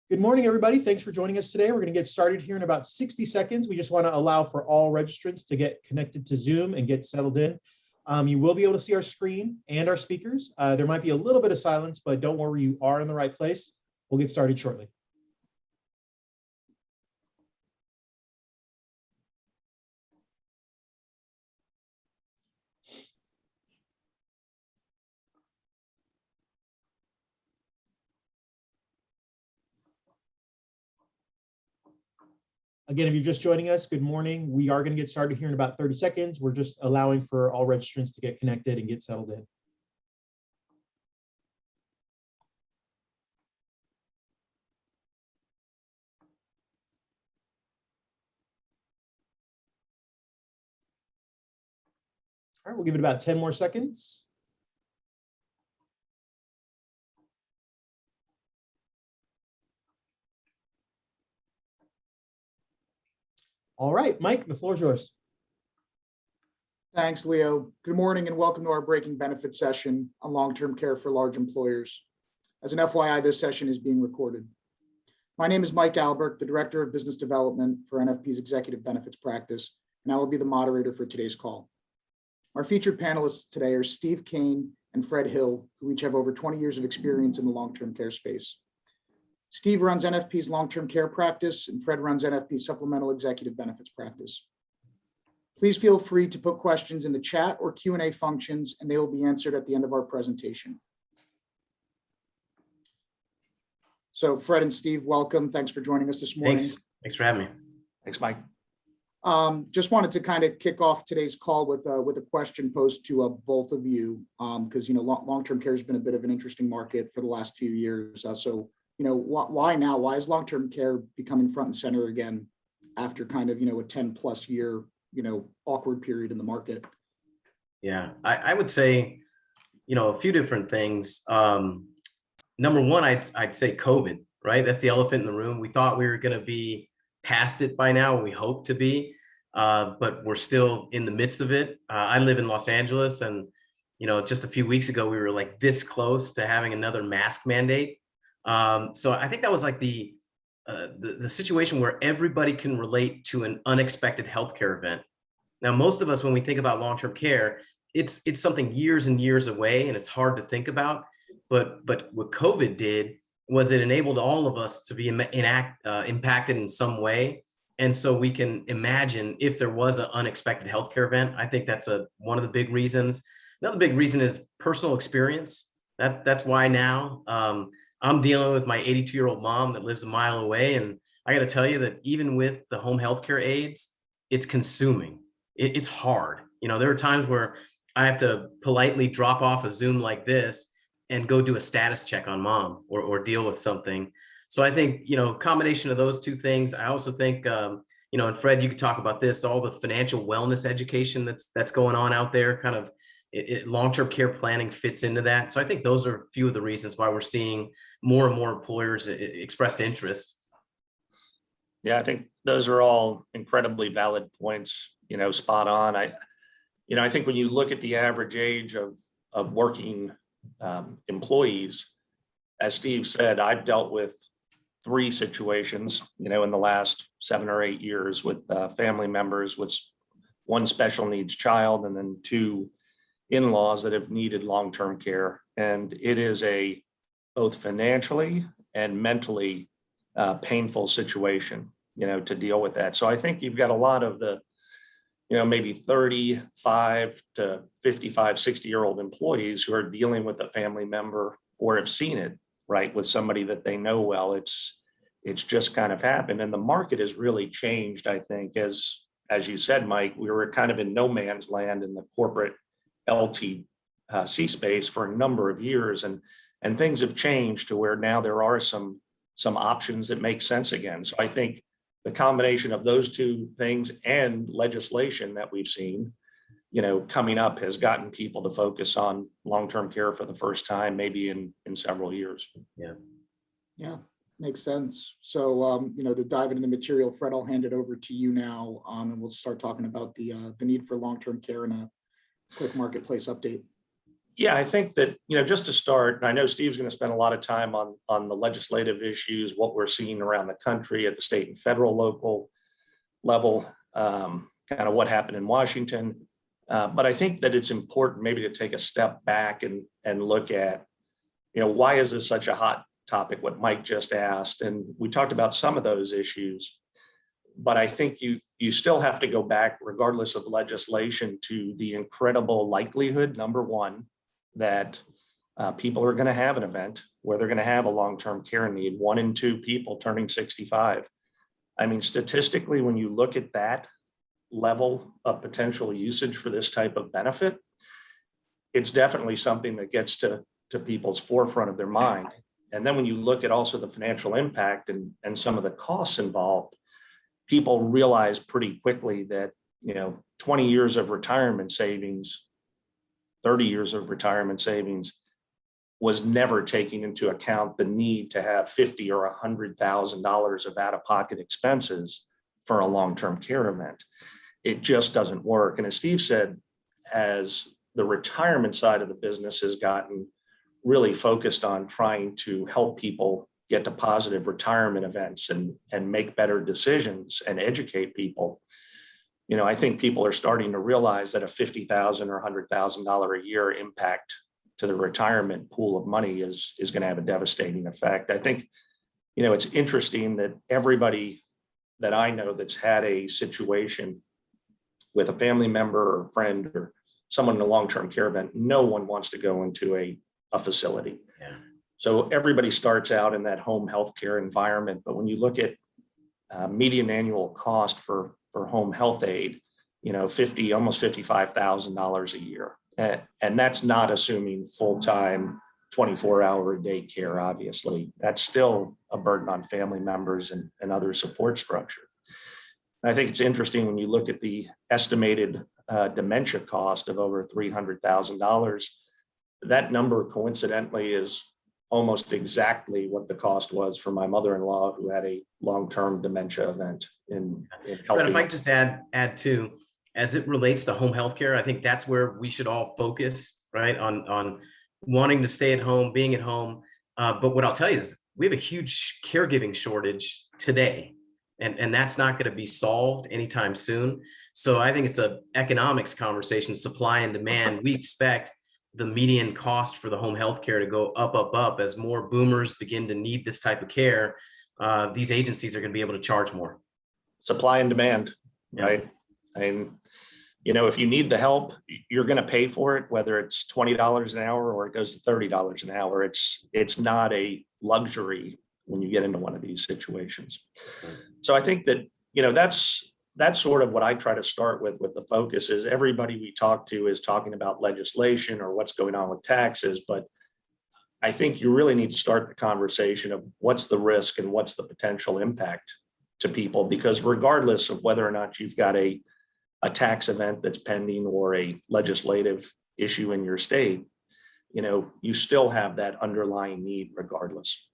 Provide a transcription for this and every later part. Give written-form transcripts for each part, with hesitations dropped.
Good morning, everybody. Thanks for joining us today. We're going to get started here in about 60 seconds. We just want to allow for all registrants to get connected to Zoom and get settled in. You will be able to see our screen and our speakers. There might be a little bit of silence, but don't worry, you are in the right place. We'll get started shortly. Again, if you're just joining us, good morning. We are going to get started here in about 30 seconds. We're just allowing for all registrants to get connected and get settled in. All right, we'll give it about 10 more seconds. All right, Mike, the floor is yours. Thanks, Leo. Good morning and welcome to our Breaking Benefits session on long-term care for large employers. As an FYI, this session is being recorded. My name is Mike Albert, the Director of Business Development for NFP's Executive Benefits Practice, and I will be the moderator for today's call. Our featured panelists today are Steve Kane and Fred Hill, who each have over 20 years of experience in the long-term care space. Steve runs NFP's long-term care practice, and Fred runs NFP's supplemental executive benefits practice. Please feel free to put questions in the chat or Q&A functions, and they will be answered at the end of our presentation. So Fred and Steve, welcome. Thanks for joining us this morning. Thanks for having me. Thanks, Mike. Just wanted to kind of kick off today's call with a question posed to both of you, because long-term care has been a bit of an interesting market for the last few years. Why now? Why is long-term care becoming front and center again after kind of, a 10+ year, awkward period in the market? Yeah, I would say, a few different things. Number one, I'd say COVID, right? That's the elephant in the room. We thought we were going to be past it by now. We hope to be, but we're still in the midst of it. I live in Los Angeles, and, just a few weeks ago, we were like this close to having another mask mandate. So I think that was like the situation where everybody can relate to an unexpected healthcare event. Now, most of us, when we think about long-term care, it's something years and years away, and it's hard to think about. But what COVID did was it enabled all of us to be impacted in some way. And so we can imagine if there was an unexpected healthcare event. I think that's one of the big reasons. Another big reason is personal experience. That's why now. I'm dealing with my 82-year-old mom that lives a mile away. And I got to tell you that even with the home healthcare aides, it's consuming. It's hard. There are times where I have to politely drop off a Zoom like this and go do a status check on mom or deal with something. So I think, combination of those two things. I also think, and Fred, you could talk about this, all the financial wellness education that's going on out there, kind of long-term care planning fits into that. So I think those are a few of the reasons why we're seeing more and more employers expressed interest. Yeah, I think those are all incredibly valid points, spot on. I think when you look at the average age of working employees, as Steve said, I've dealt with 3 situations, in the last 7 or 8 years with family members with 1 special needs child and then 2 in-laws that have needed long-term care. And it is a both financially and mentally painful situation, to deal with that. So I think you've got a lot of the, maybe 35 to 55, 60-year-old employees who are dealing with a family member or have seen it, right, with somebody that they know well. It's just kind of happened. And the market has really changed, I think, as you said, Mike. We were kind of in no man's land in the corporate LTC space for a number of years, and things have changed to where now there are some options that make sense again. So I think the combination of those 2 things and legislation that we've seen, coming up has gotten people to focus on long-term care for the first time, maybe in several years. Yeah, makes sense. So, to dive into the material, Fred, I'll hand it over to you now, and we'll start talking about the need for long-term care and a quick marketplace update. Yeah, I think that, just to start, and I know Steve's going to spend a lot of time on the legislative issues, what we're seeing around the country at the state and federal local level, kind of what happened in Washington. But I think that it's important maybe to take a step back and look at, why is this such a hot topic, what Mike just asked. And we talked about some of those issues, but I think you still have to go back, regardless of legislation, to the incredible likelihood, number one, that people are going to have an event where they're going to have a long-term care need, 1 in 2 people turning 65. I mean, statistically, when you look at that level of potential usage for this type of benefit, it's definitely something that gets to people's forefront of their mind. And then when you look at also the financial impact and some of the costs involved, people realize pretty quickly that, 20 years of retirement savings, 30 years of retirement savings was never taking into account the need to have $50,000 or $100,000 of out-of-pocket expenses for a long-term care event. It just doesn't work. And as Steve said, as the retirement side of the business has gotten really focused on trying to help people get to positive retirement events and make better decisions and educate people, I think people are starting to realize that a $50,000 or $100,000 a year impact to the retirement pool of money is going to have a devastating effect. I think, it's interesting that everybody that I know that's had a situation with a family member or friend or someone in a long-term care event, no one wants to go into a facility. Yeah. So everybody starts out in that home healthcare environment. But when you look at median annual cost for home health aid, almost $55,000 a year. And that's not assuming full-time 24-hour-a-day care, obviously. That's still a burden on family members and other support structure. And I think it's interesting when you look at the estimated dementia cost of over $300,000, that number coincidentally is almost exactly what the cost was for my mother-in-law who had a long-term dementia event in But if I helping. could just add too, as it relates to home healthcare, I think that's where we should all focus, right? On wanting to stay at home, being at home. But what I'll tell you is we have a huge caregiving shortage today, and that's not going to be solved anytime soon. So I think it's an economics conversation, supply and demand. We expect the median cost for the home health care to go up as more boomers begin to need this type of care. These agencies are going to be able to charge more. Supply and demand, right? And, if you need the help, you're going to pay for it, whether it's $20 an hour or it goes to $30 an hour. It's not a luxury when you get into one of these situations. So I think that, that's sort of what I try to start with the focus is everybody we talk to is talking about legislation or what's going on with taxes. But I think you really need to start the conversation of what's the risk and what's the potential impact to people, because regardless of whether or not you've got a tax event that's pending or a legislative issue in your state, you still have that underlying need regardless.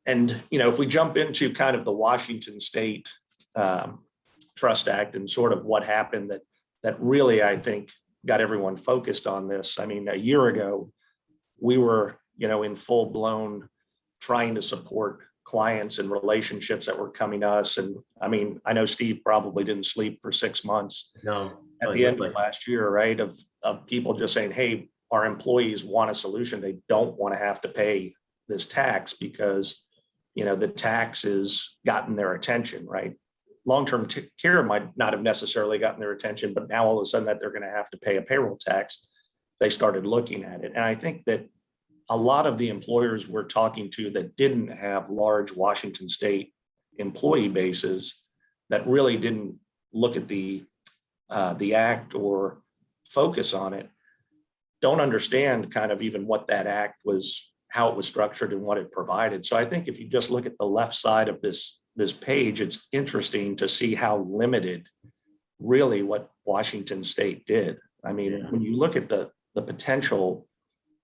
And, if we jump into kind of the Washington State Trust Act and sort of what happened that really, I think, got everyone focused on this. I mean, a year ago, we were, in full blown trying to support clients and relationships that were coming to us. And I mean, I know Steve probably didn't sleep for 6 months at the end of last year, right? Of people just saying, hey, our employees want a solution. They don't want to have to pay this tax because, the tax has gotten their attention, right? Long-term care might not have necessarily gotten their attention, but now all of a sudden that they're going to have to pay a payroll tax, they started looking at it. And I think that a lot of the employers we're talking to that didn't have large Washington State employee bases, that really didn't look at the act or focus on it, don't understand kind of even what that act was, how it was structured and what it provided. So I think if you just look at the left side of this page, it's interesting to see how limited really what Washington State did. I mean, when you look at the potential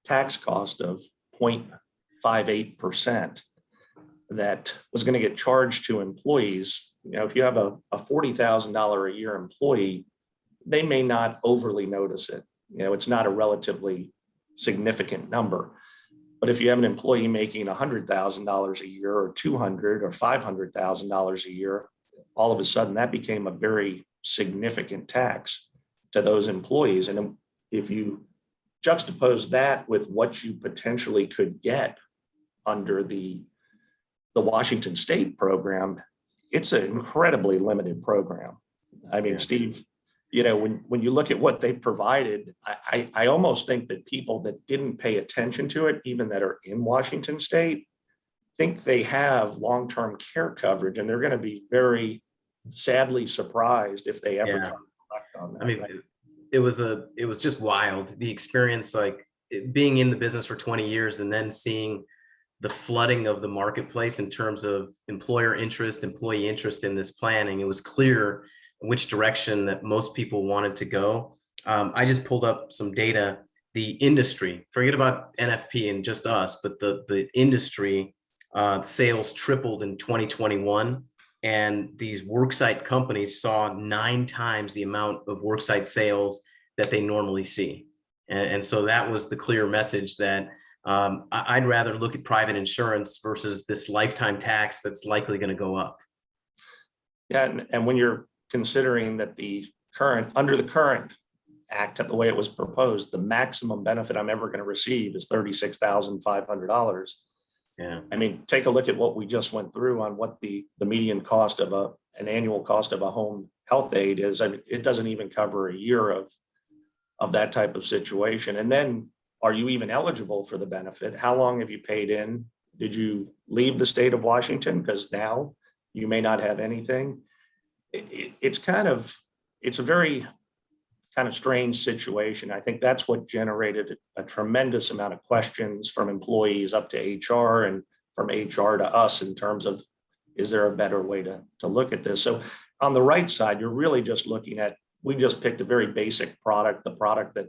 tax cost of 0.58% that was going to get charged to employees, if you have a $40,000 a year employee, they may not overly notice it. It's not a relatively significant number. But if you have an employee making $100,000 a year or $200,000 or $500,000 a year, all of a sudden that became a very significant tax to those employees. And if you juxtapose that with what you potentially could get under the Washington State program, it's an incredibly limited program. I mean, Steve, when you look at what they provided, I almost think that people that didn't pay attention to it, even that are in Washington State, think they have long-term care coverage, and they're going to be very sadly surprised if they ever try to collect on that. I mean, it was just wild. The experience, like being in the business for 20 years and then seeing the flooding of the marketplace in terms of employer interest, employee interest in this planning. It was clear which direction that most people wanted to go. I just pulled up some data. The industry, forget about NFP and just us, but the industry sales tripled in 2021. And these worksite companies saw 9 times the amount of worksite sales that they normally see. And so that was the clear message that I'd rather look at private insurance versus this lifetime tax that's likely going to go up. Yeah, and when you're considering that under the current act, the way it was proposed, the maximum benefit I'm ever going to receive is $36,500. Yeah. I mean, take a look at what we just went through on what the median cost of an annual cost of a home health aid is. I mean, it doesn't even cover a year of that type of situation. And then, are you even eligible for the benefit? How long have you paid in? Did you leave the state of Washington? Because now you may not have anything. It's a very kind of strange situation. I think that's what generated a tremendous amount of questions from employees up to HR and from HR to us in terms of, is there a better way to look at this? So on the right side, you're really just looking at, we just picked a very basic product, the product that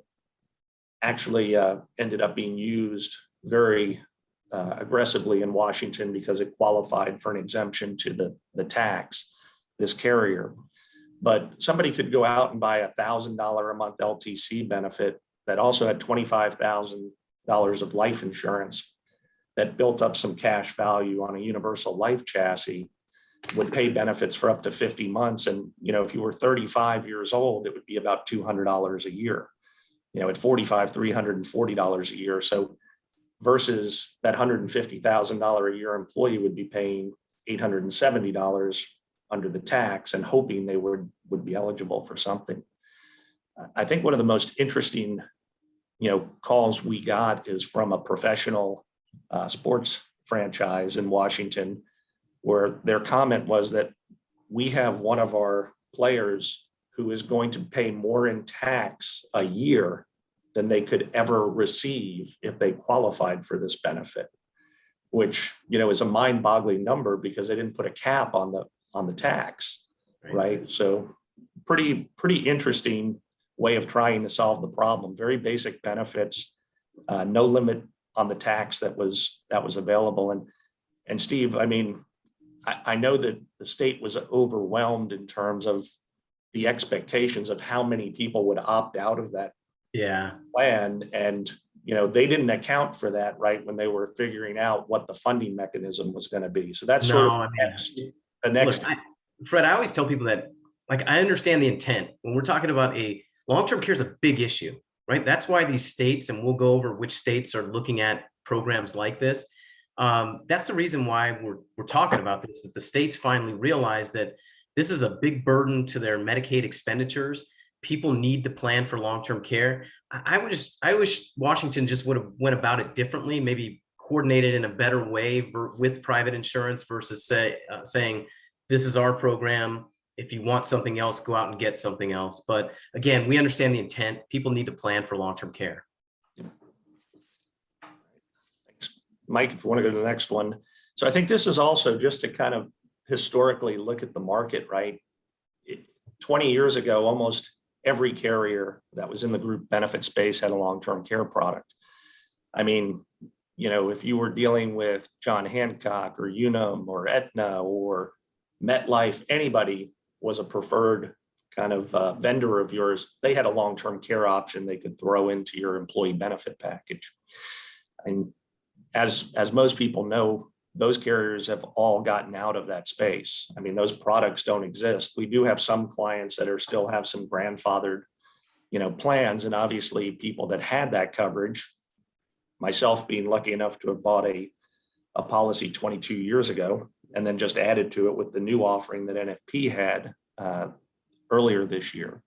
actually ended up being used very aggressively in Washington because it qualified for an exemption to the tax, this carrier. But somebody could go out and buy $1,000 a month LTC benefit that also had $25,000 of life insurance that built up some cash value on a universal life chassis, would pay benefits for up to 50 months. And, if you were 35 years old, it would be about $200 a year. At 45, $340 a year. So versus that $150,000 a year employee would be paying $870 under the tax and hoping they would be eligible for something. I think one of the most interesting, calls we got is from a professional sports franchise in Washington, where their comment was that we have one of our players who is going to pay more in tax a year than they could ever receive if they qualified for this benefit, which, is a mind-boggling number because they didn't put a cap on the tax, right? So pretty interesting way of trying to solve the problem. Very basic benefits, no limit on the tax that was available. And Steve, I mean, I know that the state was overwhelmed in terms of the expectations of how many people would opt out of that plan. And, they didn't account for that, right, when they were figuring out what the funding mechanism was going to be. So that's the next. Look, Fred, I always tell people that, like, I understand the intent. When we're talking about long-term care is a big issue, right? That's why these states, and we'll go over which states are looking at programs like this. That's the reason why we're talking about this, that the states finally realize that this is a big burden to their Medicaid expenditures. People need to plan for long-term care. I wish Washington just would have went about it differently, maybe coordinated in a better way with private insurance versus saying, this is our program. If you want something else, go out and get something else. But again, we understand the intent. People need to plan for long-term care. Thanks, Mike, if you want to go to the next one. So I think this is also just to kind of historically look at the market, right? 20 years ago, almost every carrier that was in the group benefit space had a long-term care product. I mean, if you were dealing with John Hancock or Unum or Aetna or MetLife, anybody was a preferred kind of vendor of yours, they had a long-term care option they could throw into your employee benefit package. And as most people know, those carriers have all gotten out of that space. I mean, those products don't exist. We do have some clients that are still have some grandfathered, plans, and obviously people that had that coverage, myself being lucky enough to have bought a policy 22 years ago, and then just added to it with the new offering that NFP had earlier this year.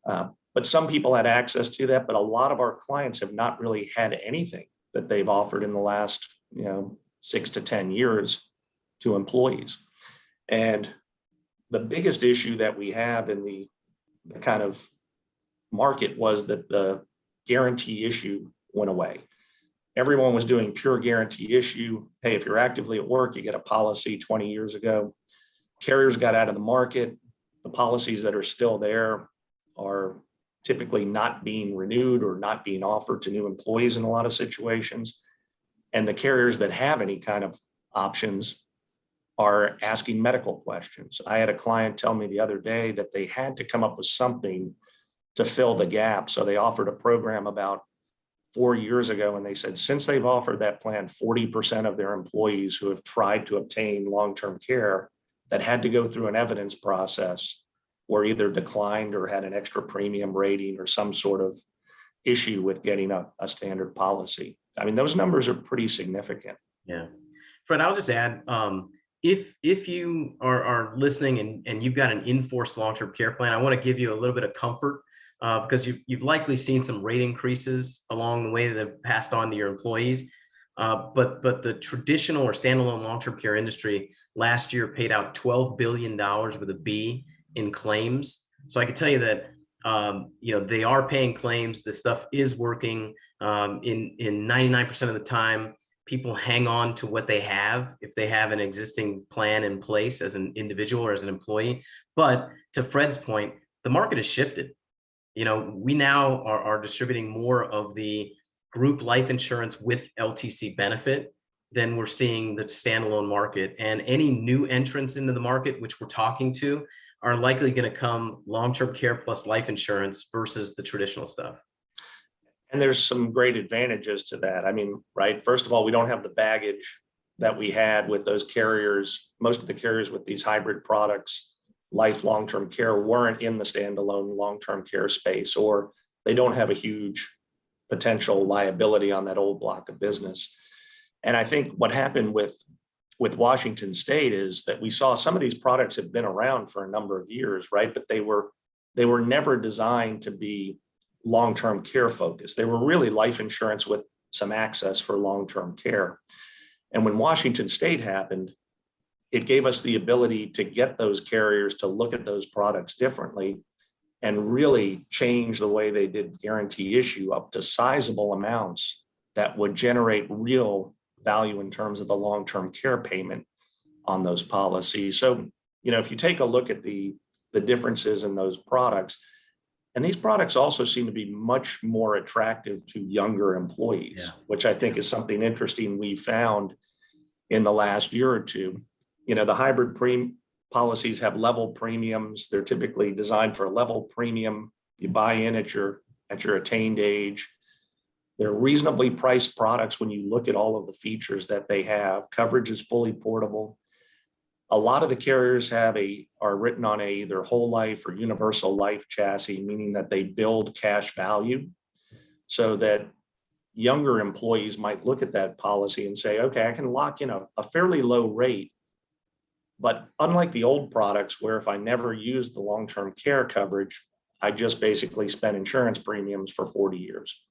But some people had access to that, but a lot of our clients have not really had anything that they've offered in the last, 6 to 10 years to employees. And the biggest issue that we have in the kind of market was that the guarantee issue went away. Everyone was doing pure guarantee issue. Hey, if you're actively at work, you get a policy 20 years ago. Carriers got out of the market. The policies that are still there are typically not being renewed or not being offered to new employees in a lot of situations. And the carriers that have any kind of options are asking medical questions. I had a client tell me the other day that they had to come up with something to fill the gap. So they offered a program about 4 years ago, and they said since they've offered that plan, 40% of their employees who have tried to obtain long-term care that had to go through an evidence process were either declined or had an extra premium rating or some sort of issue with getting a standard policy. I mean, those numbers are pretty significant. Yeah. Fred, I'll just add, if you are listening and you've got an in-force long-term care plan, I want to give you a little bit of comfort because you've likely seen some rate increases along the way that have passed on to your employees. But the traditional or standalone long-term care industry last year paid out $12 billion with a B in claims. So I can tell you that they are paying claims. This stuff is working. In 99% of the time, people hang on to what they have if they have an existing plan in place as an individual or as an employee. But to Fred's point, the market has shifted. We now are distributing more of the group life insurance with LTC benefit than we're seeing the standalone market. And any new entrants into the market, which we're talking to, are likely going to come long-term care plus life insurance versus the traditional stuff. And there's some great advantages to that. I mean, right, first of all, we don't have the baggage that we had with those carriers. Most of the carriers with these hybrid products, life long-term care, weren't in the standalone long-term care space, or they don't have a huge potential liability on that old block of business. And I think what happened with Washington State is that we saw some of these products have been around for a number of years, right? But they were never designed to be long-term care focused. They were really life insurance with some access for long-term care. And when Washington State happened, it gave us the ability to get those carriers to look at those products differently and really change the way they did guarantee issue up to sizable amounts that would generate real value in terms of the long-term care payment on those policies. So, if you take a look at the differences in those products, and these products also seem to be much more attractive to younger employees, which I think is something interesting we found in the last year or two. The hybrid policies have level premiums. They're typically designed for a level premium. You buy in at your attained age. They're reasonably priced products when you look at all of the features that they have. Coverage is fully portable. A lot of the carriers are written on either whole life or universal life chassis, meaning that they build cash value so that younger employees might look at that policy and say, okay, I can lock in a fairly low rate. But unlike the old products, where if I never use the long-term care coverage, I just basically spend insurance premiums for 40 years.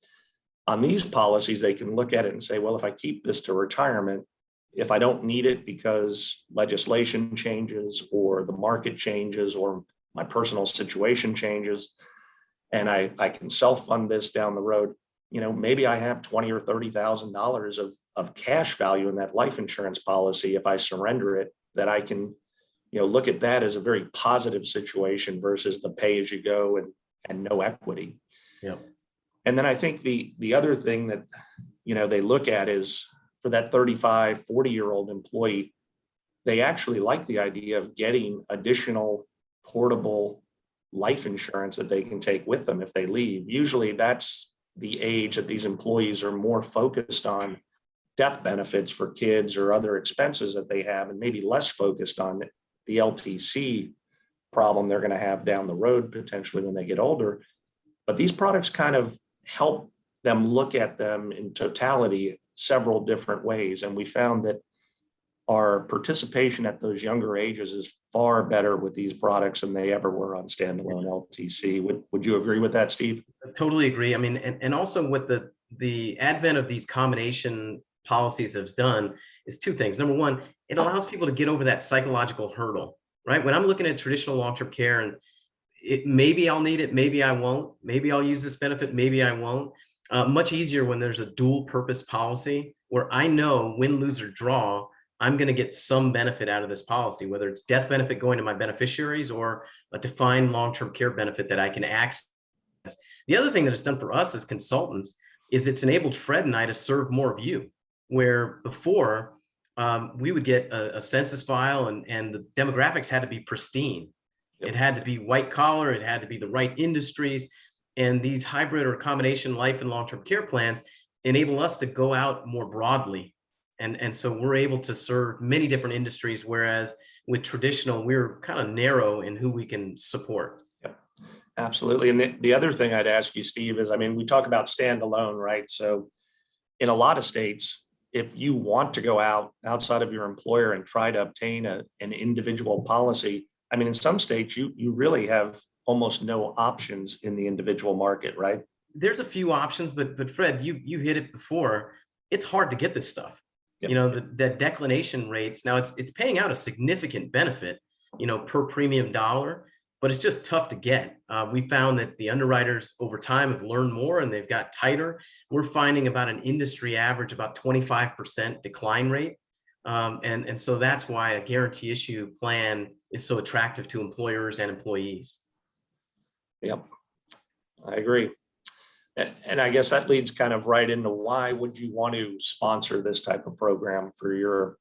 On these policies, they can look at it and say, well, if I keep this to retirement, if I don't need it because legislation changes or the market changes or my personal situation changes, and I can self-fund this down the road, maybe I have $20,000 or $30,000 of cash value in that life insurance policy. If I surrender it, that I can, look at that as a very positive situation versus the pay as you go and no equity. Yeah. And then I think the other thing that, they look at is for that 35, 40-year-old employee, they actually like the idea of getting additional portable life insurance that they can take with them if they leave. Usually that's the age that these employees are more focused on death benefits for kids or other expenses that they have, and maybe less focused on the LTC problem they're going to have down the road potentially when they get older. But these products kind of help them look at them in totality several different ways. And we found that our participation at those younger ages is far better with these products than they ever were on standalone LTC. Would you agree with that, Steve? I totally agree. I mean, and also what the advent of these combination policies has done is two things. Number one, it allows people to get over that psychological hurdle, right? When I'm looking at traditional long-term care and maybe I'll need it, maybe I won't, maybe I'll use this benefit, maybe I won't. Much easier when there's a dual purpose policy where I know win, lose, or draw, I'm going to get some benefit out of this policy, whether it's death benefit going to my beneficiaries or a defined long-term care benefit that I can access. The other thing that it's done for us as consultants is it's enabled Fred and I to serve more of you, where before we would get a census file and the demographics had to be pristine. It had to be white collar, it had to be the right industries. And these hybrid or combination life and long-term care plans enable us to go out more broadly. And so we're able to serve many different industries, whereas with traditional, we're kind of narrow in who we can support. Yep, absolutely. And the other thing I'd ask you, Steve, is, I mean, we talk about standalone, right? So in a lot of states, if you want to go outside of your employer and try to obtain an individual policy, I mean, in some states, you really have almost no options in the individual market, right? There's a few options, but Fred, you hit it before. It's hard to get this stuff. Yep. You know, the declination rates, now it's paying out a significant benefit, you know, per premium dollar, but it's just tough to get. We found that the underwriters over time have learned more and they've got tighter. We're finding about an industry average, about 25% decline rate. And so that's why a guarantee issue plan is so attractive to employers and employees. Yep, I agree. And I guess that leads kind of right into why would you want to sponsor this type of program for your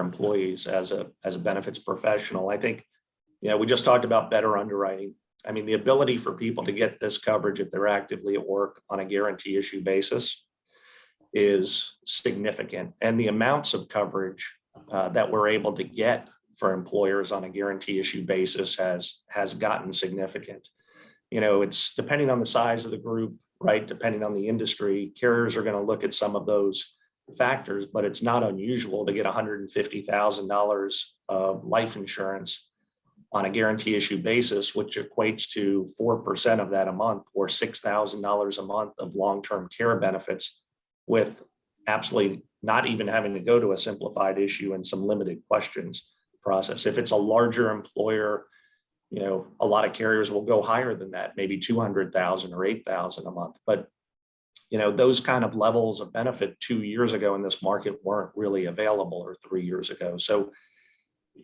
employees as a benefits professional? I think, you know, we just talked about better underwriting. I mean, the ability for people to get this coverage if they're actively at work on a guarantee issue basis is significant. And the amounts of coverage that we're able to get for employers on a guarantee issue basis has gotten significant. You know, it's depending on the size of the group, right? Depending on the industry, carriers are going to look at some of those factors, but it's not unusual to get $150,000 of life insurance on a guarantee issue basis, which equates to 4% of that a month, or $6,000 a month of long-term care benefits, with absolutely not even having to go to a simplified issue and some limited questions process. If it's a larger employer, you know, a lot of carriers will go higher than that, maybe 200,000 or 8,000 a month. But, you know, those kind of levels of benefit 2 years ago in this market weren't really available, or 3 years ago. So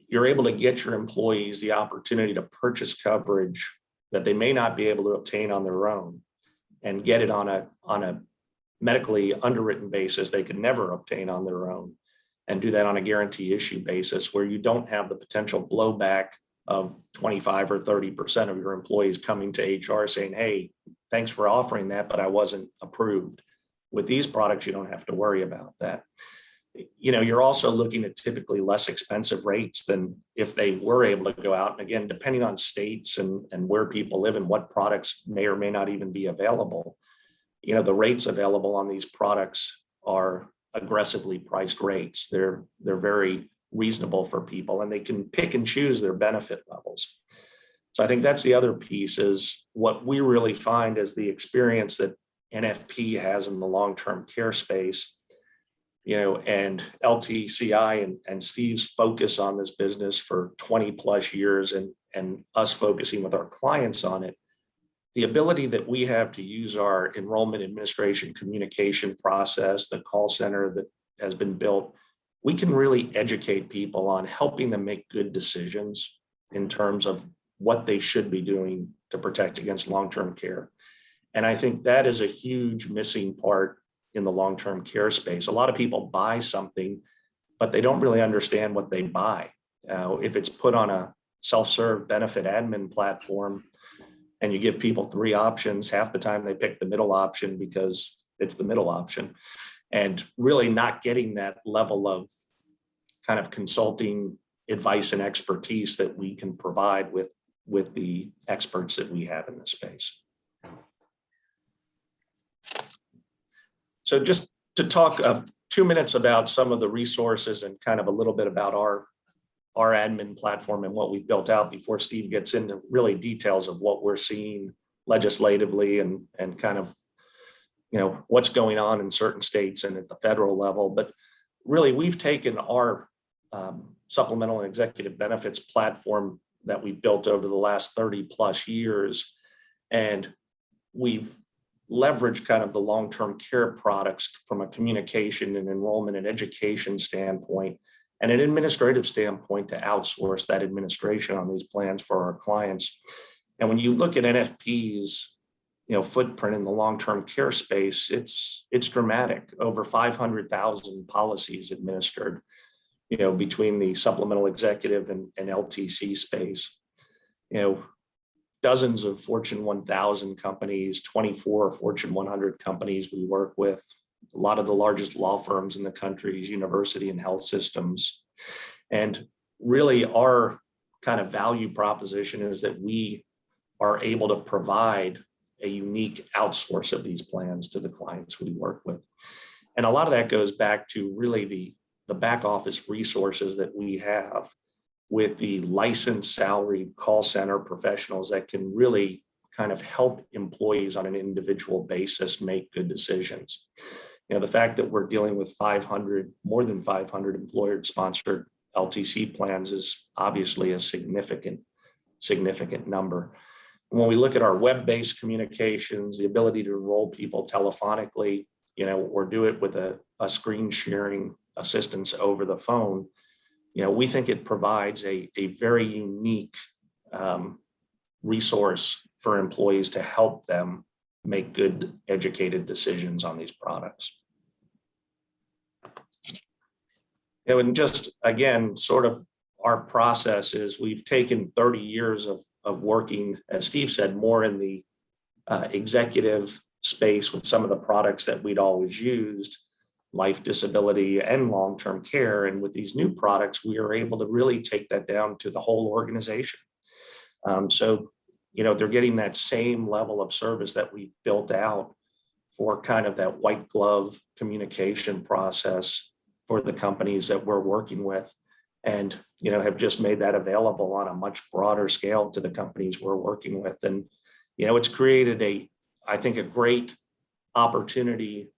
you're able to get your employees the opportunity to purchase coverage that they may not be able to obtain on their own, and get it on a medically underwritten basis they could never obtain on their own, and do that on a guarantee issue basis where you don't have the potential blowback of 25 or 30% of your employees coming to HR saying, hey, thanks for offering that, but I wasn't approved. With these products, you don't have to worry about that. You know, you're also looking at typically less expensive rates than if they were able to go out. And again, depending on states and where people live and what products may or may not even be available, you know, the rates available on these products are aggressively priced rates. They're very reasonable for people, and they can pick and choose their benefit levels. So I think that's the other piece, is what we really find is the experience that NFP has in the long-term care space, you know, and LTCI and Steve's focus on this business for 20 plus years, and us focusing with our clients on it. The ability that we have to use our enrollment administration communication process, the call center that has been built, we can really educate people on helping them make good decisions in terms of what they should be doing to protect against long-term care. And I think that is a huge missing part in the long-term care space. A lot of people buy something, but they don't really understand what they buy. If it's put on a self-serve benefit admin platform, and you give people 3 options, half the time they pick the middle option because it's the middle option, and really not getting that level of kind of consulting advice and expertise that we can provide with the experts that we have in this space. So just to talk 2 minutes about some of the resources and kind of a little bit about our admin platform and what we've built out before Steve gets into really details of what we're seeing legislatively and kind of, you know, what's going on in certain states and at the federal level. But really, we've taken our supplemental and executive benefits platform that we built over the last 30 plus years, and we've leveraged kind of the long-term care products from a communication and enrollment and education standpoint and an administrative standpoint to outsource that administration on these plans for our clients. And when you look at NFP's, you know, footprint in the long-term care space, it's dramatic. Over 500,000 policies administered, you know, between the supplemental executive and LTC space. You know, dozens of Fortune 1000 companies, 24 Fortune 100 companies we work with, a lot of the largest law firms in the country's university and health systems. And really our kind of value proposition is that we are able to provide a unique outsource of these plans to the clients we work with. And a lot of that goes back to really the back office resources that we have with the licensed salaried call center professionals that can really kind of help employees on an individual basis make good decisions. You know, the fact that we're dealing with more than 500 employer sponsored LTC plans is obviously a significant number. When we look at our web-based communications, the ability to enroll people telephonically, you know, or do it with a screen sharing assistance over the phone, you know, we think it provides a very unique resource for employees to help them make good, educated decisions on these products. You know, and just again, sort of our process is we've taken 30 years of working, as Steve said, more in the executive space with some of the products that we'd always used, life, disability, and long-term care. And with these new products, we are able to really take that down to the whole organization. So, you know, they're getting that same level of service that we built out for kind of that white glove communication process for the companies that we're working with, and, you know, have just made that available on a much broader scale to the companies we're working with. And, you know, it's created I think a great opportunity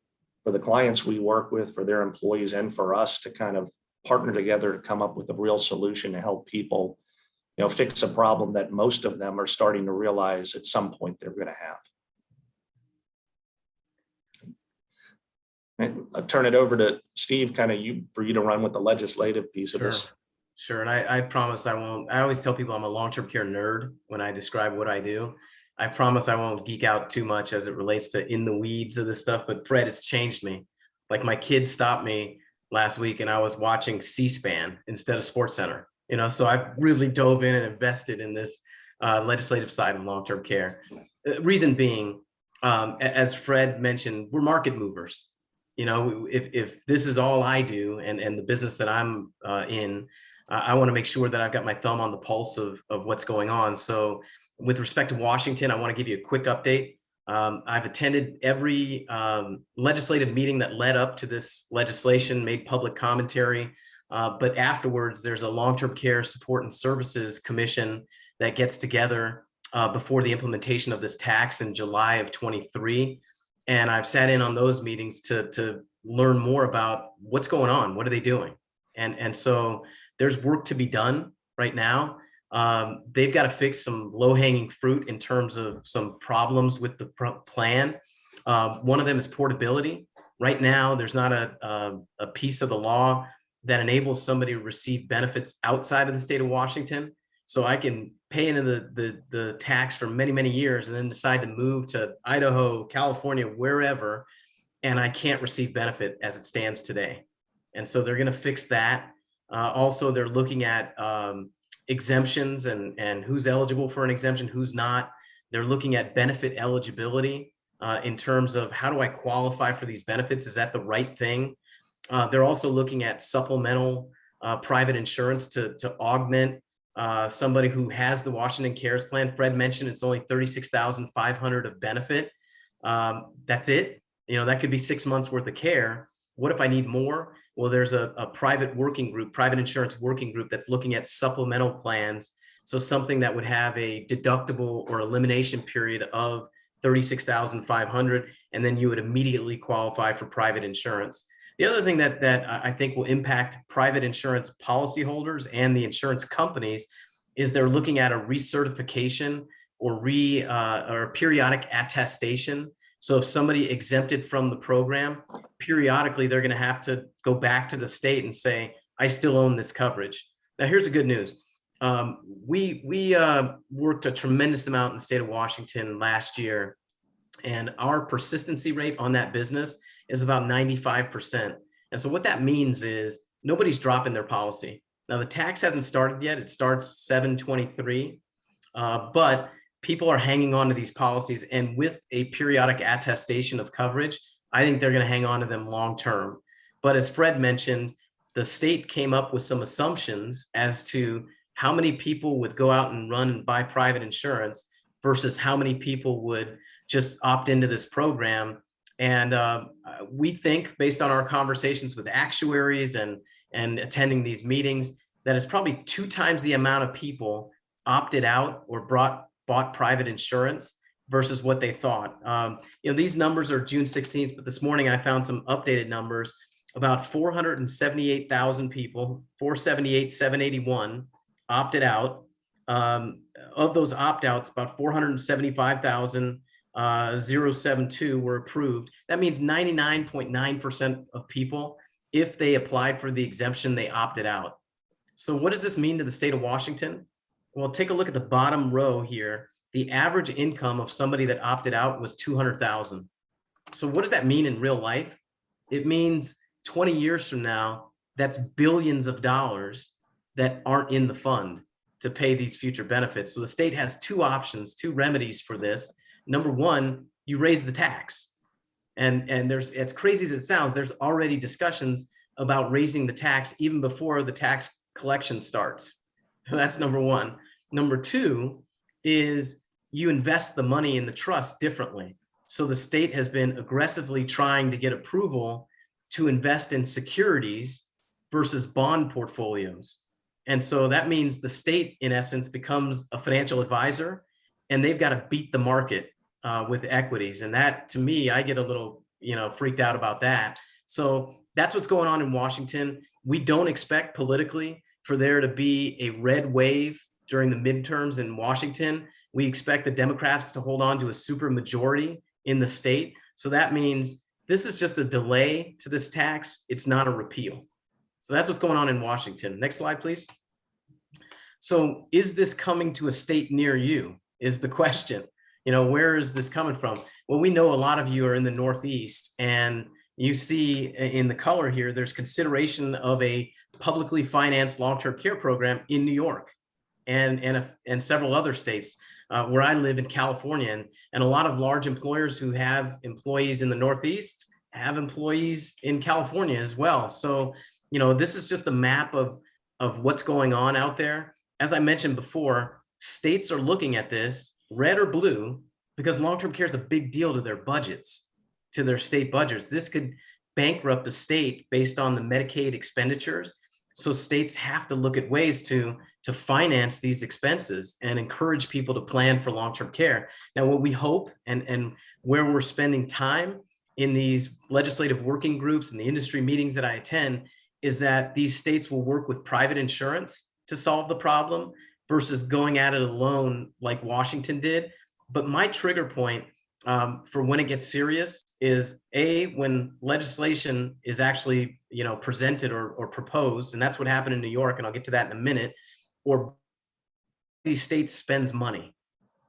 for the clients we work with, for their employees, and for us to kind of partner together to come up with a real solution to help people, you know, fix a problem that most of them are starting to realize at some point they're going to have. And I'll turn it over to Steve, kind of for you to run with the legislative piece of this. Sure. And I promise I won't. I always tell people I'm a long-term care nerd when I describe what I do. I promise I won't geek out too much as it relates to in the weeds of this stuff, but Fred, it's changed me. Like my kid stopped me last week and I was watching C-SPAN instead of SportsCenter, you know, so I really dove in and invested in this legislative side of long-term care. Reason being, as Fred mentioned, we're market movers. You know, if this is all I do and the business that I'm in, I want to make sure that I've got my thumb on the pulse of what's going on. So with respect to Washington, I want to give you a quick update. I've attended every legislative meeting that led up to this legislation, made public commentary, but afterwards there's a long-term care support and services commission that gets together before the implementation of this tax in July of 23. And I've sat in on those meetings to learn more about what's going on, what are they doing? And so there's work to be done right now. They've got to fix some low-hanging fruit in terms of some problems with the plan. One of them is portability. Right now, there's not a piece of the law that enables somebody to receive benefits outside of the state of Washington. So I can pay into the tax for many, many years and then decide to move to Idaho, California, wherever, and I can't receive benefit as it stands today. And so they're going to fix that. Also, they're looking at exemptions and who's eligible for an exemption, who's not. They're looking at benefit eligibility in terms of how do I qualify for these benefits? Is that the right thing? They're also looking at supplemental private insurance to augment somebody who has the Washington Cares Plan. Fred mentioned it's only $36,500 of benefit. That's it. That could be 6 months worth of care. What if I need more? Well, there's a private working group, private insurance working group that's looking at supplemental plans. So something that would have a deductible or elimination period of $36,500, and then you would immediately qualify for private insurance. The other thing that I think will impact private insurance policyholders and the insurance companies is they're looking at a recertification or a periodic attestation. So if somebody exempted from the program, periodically they're going to have to go back to the state and say, I still own this coverage. Now, here's the good news. We worked a tremendous amount in the state of Washington last year, and our persistency rate on that business is about 95%. And so what that means is nobody's dropping their policy. Now, the tax hasn't started yet. It starts 7/23, but people are hanging on to these policies. And with a periodic attestation of coverage, I think they're going to hang on to them long term. But as Fred mentioned, the state came up with some assumptions as to how many people would go out and run and buy private insurance versus how many people would just opt into this program. And we think, based on our conversations with actuaries and attending these meetings, that it's probably 2 times the amount of people opted out or bought private insurance versus what they thought. These numbers are June 16th, but this morning I found some updated numbers. About 478,000 people, 478,781 opted out. Of those opt-outs, about 475,072 were approved. That means 99.9% of people, if they applied for the exemption, they opted out. So what does this mean to the state of Washington? Well, take a look at the bottom row here. The average income of somebody that opted out was $200,000. So what does that mean in real life? It means 20 years from now, that's billions of dollars that aren't in the fund to pay these future benefits. So the state has 2 options, 2 remedies for this. Number one, you raise the tax. And there's, as crazy as it sounds, there's already discussions about raising the tax even before the tax collection starts. That's number one. Number two is you invest the money in the trust differently. So the state has been aggressively trying to get approval to invest in securities versus bond portfolios. And so that means the state, in essence, becomes a financial advisor, and they've got to beat the market with equities. And that, to me, I get a little, freaked out about that. So that's what's going on in Washington. We don't expect politically for there to be a red wave during the midterms in Washington. We expect the Democrats to hold on to a super majority in the state. So that means this is just a delay to this tax. It's not a repeal. So that's what's going on in Washington. Next slide, please. So is this coming to a state near you is the question. Where is this coming from? Well, we know a lot of you are in the Northeast, and you see in the color here, there's consideration of a publicly financed long-term care program in New York and several other states. Where I live in California, and a lot of large employers who have employees in the Northeast have employees in California as well. So, this is just a map of what's going on out there. As I mentioned before, states are looking at this, red or blue, because long-term care is a big deal to their budgets, to their state budgets. This could bankrupt a state based on the Medicaid expenditures. So states have to look at ways to finance these expenses and encourage people to plan for long-term care. Now, what we hope and where we're spending time in these legislative working groups and the industry meetings that I attend is that these states will work with private insurance to solve the problem versus going at it alone like Washington did. But my trigger point for when it gets serious is when legislation is actually presented or proposed, and that's what happened in New York, and I'll get to that in a minute, or these states spends money.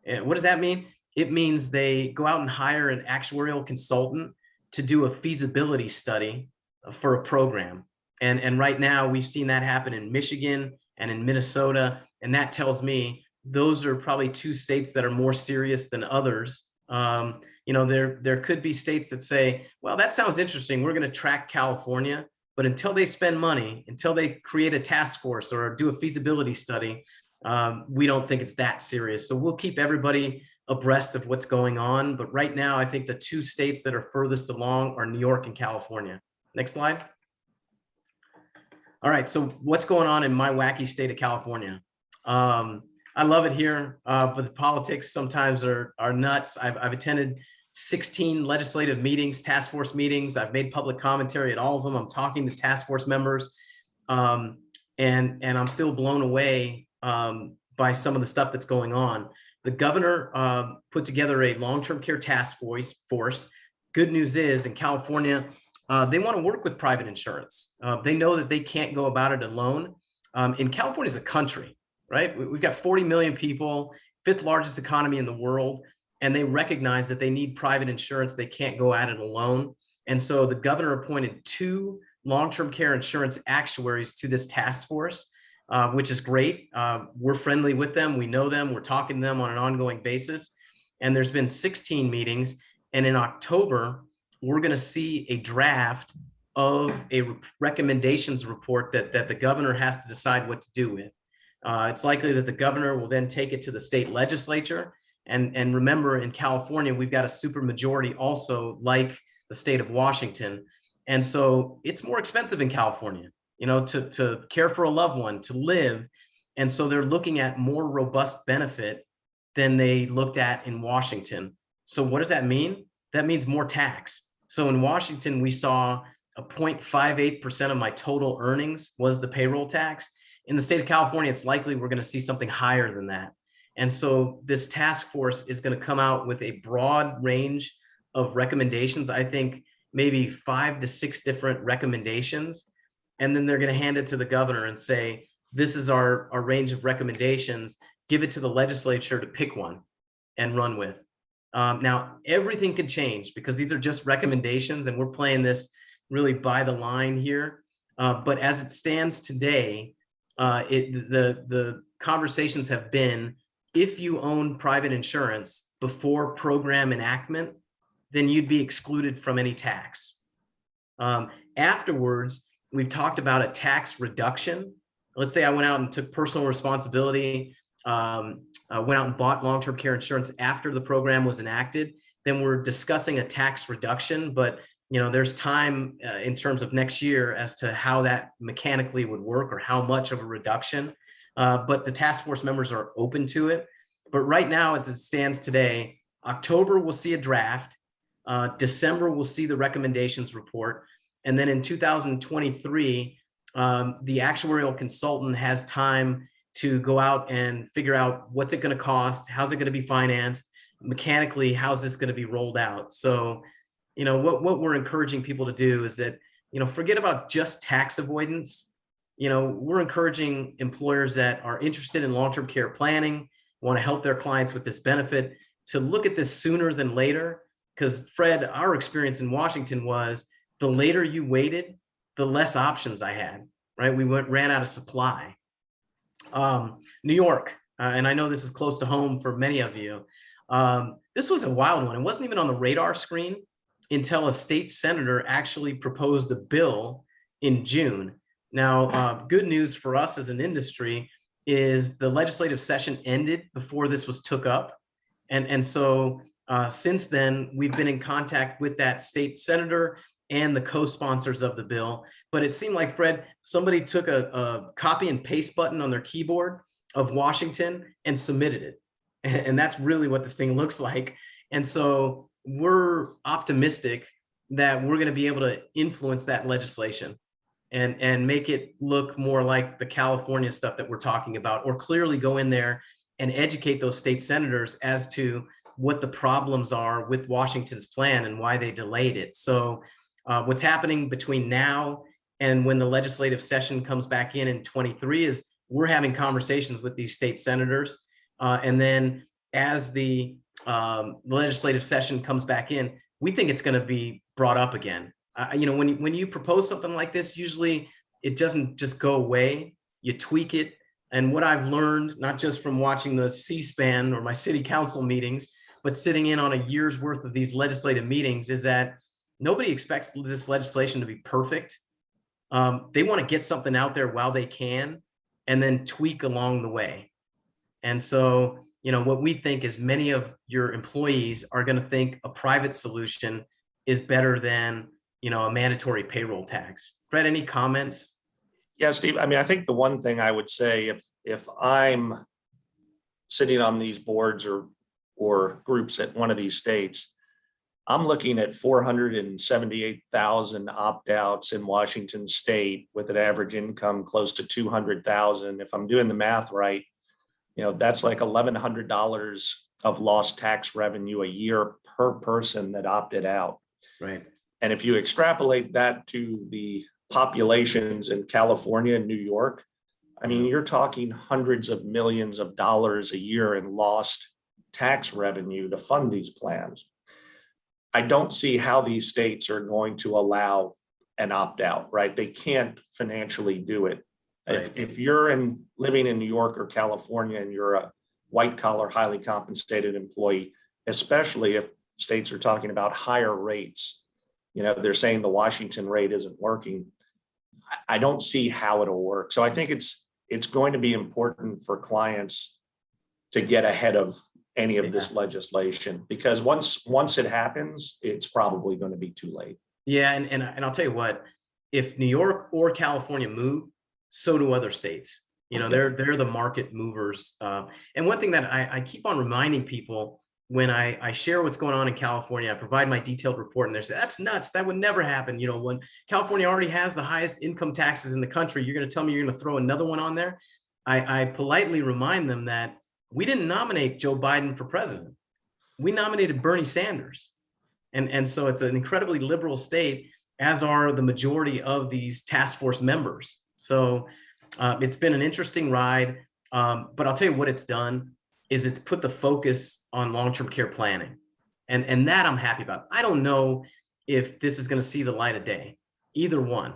And what does that mean? It means they go out and hire an actuarial consultant to do a feasibility study for a program. And right now we've seen that happen in Michigan and in Minnesota, and that tells me those are probably two states that are more serious than others. There could be states that say, well, that sounds interesting. We're going to track California, but until they spend money, until they create a task force or do a feasibility study, we don't think it's that serious. So we'll keep everybody abreast of what's going on. But right now, I think the two states that are furthest along are New York and California. Next slide. All right, so what's going on in my wacky state of California? I love it here, but the politics sometimes are nuts. I've attended 16 legislative meetings, task force meetings. I've made public commentary at all of them. I'm talking to task force members, and I'm still blown away by some of the stuff that's going on. The governor put together a long-term care task force. Good news is in California, they want to work with private insurance. They know that they can't go about it alone. In California as a country, right? We've got 40 million people, 5th largest economy in the world, and they recognize that they need private insurance. They can't go at it alone. And so the governor appointed 2 long-term care insurance actuaries to this task force, which is great. We're friendly with them. We know them. We're talking to them on an ongoing basis. And there's been 16 meetings. And in October, we're going to see a draft of a recommendations report that the governor has to decide what to do with. It's likely that the governor will then take it to the state legislature. And remember, in California, we've got a supermajority also like the state of Washington. And so it's more expensive in California, to care for a loved one, to live. And so they're looking at more robust benefit than they looked at in Washington. So what does that mean? That means more tax. So in Washington, we saw a 0.58% of my total earnings was the payroll tax. In the state of California, it's likely we're going to see something higher than that. And so this task force is going to come out with a broad range of recommendations. I think maybe 5 to 6 different recommendations. And then they're going to hand it to the governor and say, this is our range of recommendations. Give it to the legislature to pick one and run with. Now, everything could change because these are just recommendations and we're playing this really by the line here. But as it stands today, the conversations have been, if you own private insurance before program enactment, then you'd be excluded from any tax. Afterwards, we've talked about a tax reduction. Let's say I went out and took personal responsibility, went out and bought long-term care insurance after the program was enacted, then we're discussing a tax reduction. But there's time in terms of next year as to how that mechanically would work or how much of a reduction. But the task force members are open to it. But right now, as it stands today, October, we'll see a draft. December, we'll see the recommendations report. And then in 2023, the actuarial consultant has time to go out and figure out what's it going to cost, how's it going to be financed, mechanically, how's this going to be rolled out. So, what we're encouraging people to do is that, forget about just tax avoidance. We're encouraging employers that are interested in long-term care planning, want to help their clients with this benefit, to look at this sooner than later. Because Fred, our experience in Washington was the later you waited, the less options I had, right? We ran out of supply. New York, and I know this is close to home for many of you. This was a wild one. It wasn't even on the radar screen until a state senator actually proposed a bill in June. Now, good news for us as an industry is the legislative session ended before this was took up. And so since then, we've been in contact with that state senator and the co-sponsors of the bill. But it seemed like, Fred, somebody took a copy and paste button on their keyboard of Washington and submitted it. And that's really what this thing looks like. And so we're optimistic that we're going to be able to influence that legislation and make it look more like the California stuff that we're talking about, or clearly go in there and educate those state senators as to what the problems are with Washington's plan and why they delayed it. So what's happening between now and when the legislative session comes back in 23 is we're having conversations with these state senators. And then as the legislative session comes back in, we think it's going to be brought up again. When you propose something like this, usually it doesn't just go away. You tweak it And what I've learned, not just from watching the C-SPAN or my city council meetings, but sitting in on a year's worth of these legislative meetings, is that nobody expects this legislation to be perfect. They want to get something out there while they can, and then tweak along the way. And so, what we think is many of your employees are going to think a private solution is better than, a mandatory payroll tax. Fred, any comments? Yeah, Steve, I mean, I think the one thing I would say, if I'm sitting on these boards or groups at one of these states, I'm looking at 478,000 opt-outs in Washington state with an average income close to 200,000. If I'm doing the math right, that's like $1,100 of lost tax revenue a year per person that opted out. Right. And if you extrapolate that to the populations in California and New York, I mean, you're talking hundreds of millions of dollars a year in lost tax revenue to fund these plans. I don't see how these states are going to allow an opt-out, right? They can't financially do it. Right. If you're living in New York or California and you're a white collar, highly compensated employee, especially if states are talking about higher rates, they're saying the Washington rate isn't working. I don't see how it'll work. So I think it's going to be important for clients to get ahead of any of this legislation, because once it happens, it's probably going to be too late. Yeah, and I'll tell you what, if New York or California move, so do other states. They're the market movers. And one thing that I keep on reminding people when I share what's going on in California, I provide my detailed report, and they say, that's nuts. That would never happen. When California already has the highest income taxes in the country, you're going to tell me you're going to throw another one on there? I politely remind them that we didn't nominate Joe Biden for president. We nominated Bernie Sanders. And so it's an incredibly liberal state, as are the majority of these task force members. So it's been an interesting ride. But I'll tell you what it's done is it's put the focus on long-term care planning. And that I'm happy about. I don't know if this is going to see the light of day, either one.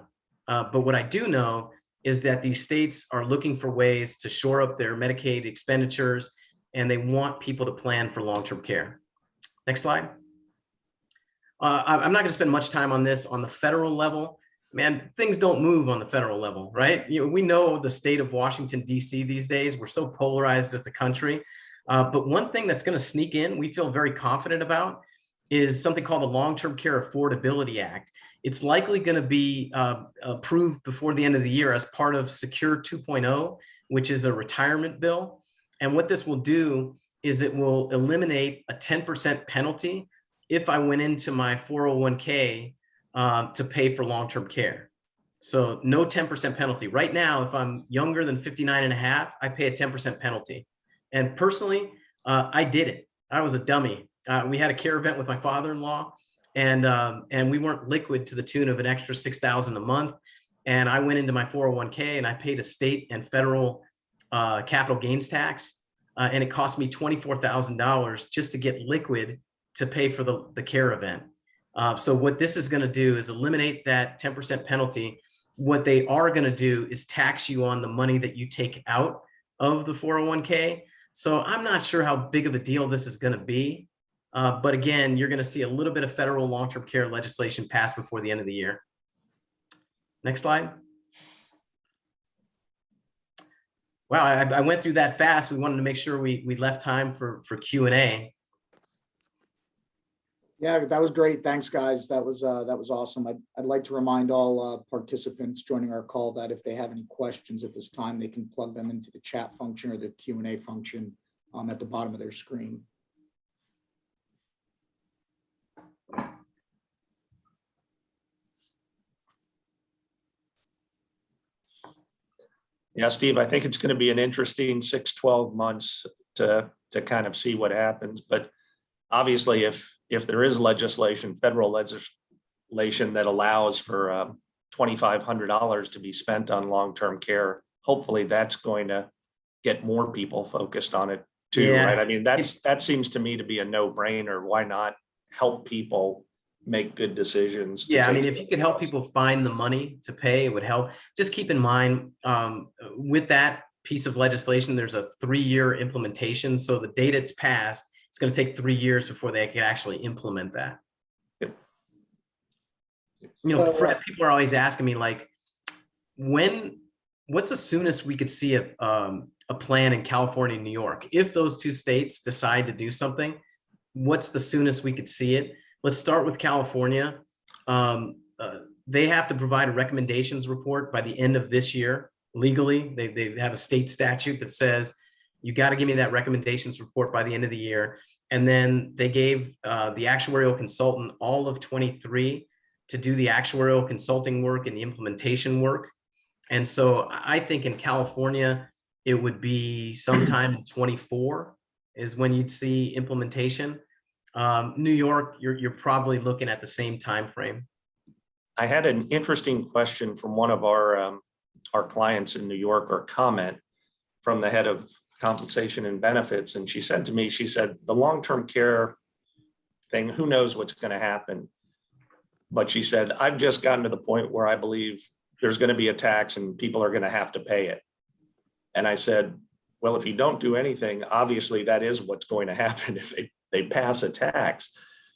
But what I do know is that these states are looking for ways to shore up their Medicaid expenditures, and they want people to plan for long-term care. Next slide. I'm not going to spend much time on this on the federal level. Man, things don't move on the federal level, right? We know the state of Washington, D.C. these days. We're so polarized as a country. But one thing that's going to sneak in, we feel very confident about, is something called the Long-Term Care Affordability Act. It's likely going to be approved before the end of the year as part of Secure 2.0, which is a retirement bill. And what this will do is it will eliminate a 10% penalty if I went into my 401k to pay for long-term care. So no 10% penalty. Right now, if I'm younger than 59 and a half, I pay a 10% penalty. And personally, I did it. I was a dummy. We had a care event with my father-in-law, and we weren't liquid to the tune of an extra $6,000 a month. And I went into my 401k and I paid a state and federal capital gains tax. And it cost me $24,000 just to get liquid to pay for the care event. So what this is going to do is eliminate that 10% penalty. What they are going to do is tax you on the money that you take out of the 401k. So I'm not sure how big of a deal this is going to be. But again, you're going to see a little bit of federal long-term care legislation pass before the end of the year. Next slide. Wow, I went through that fast. We wanted to make sure we left time for Q&A. Yeah, that was great. Thanks, guys. That was awesome. I'd like to remind all participants joining our call that if they have any questions at this time, they can plug them into the chat function or the Q&A function at the bottom of their screen. Yeah, Steve, I think it's going to be an interesting 6-12 months to kind of see what happens. But obviously, if there is legislation, federal legislation that allows for $2,500 to be spent on long-term care, hopefully that's going to get more people focused on it too, Yeah. right? I mean, that seems to me to be a no-brainer. Why not help people make good decisions? Yeah, I mean, if you could help people find the money to pay, it would help. Just keep in mind with that, piece of legislation, there's a 3-year implementation. So the date it's passed, it's going to take 3 years before they can actually implement that. Yep. You know, So, Fred, people are always asking me like, what's the soonest we could see a plan in California and New York? If those two states decide to do something, what's the soonest we could see it? Let's start with California. They have to provide a recommendations report by the end of this year. Legally, they have a state statute that says you got to give me that recommendations report by the end of the year. And then they gave the actuarial consultant all of 23 to do the actuarial consulting work and the implementation work. And so I think in California, it would be sometime in 24 is when you'd see implementation. New York, you're probably looking at the same time frame. I had an interesting question from one of our clients in New York, or comment from the head of compensation and benefits. And she said to me, she said, the long-term care thing, who knows what's going to happen? But she said, I've just gotten to the point where I believe there's going to be a tax and people are going to have to pay it. And I said, well, if you don't do anything, obviously that is what's going to happen if they pass a tax,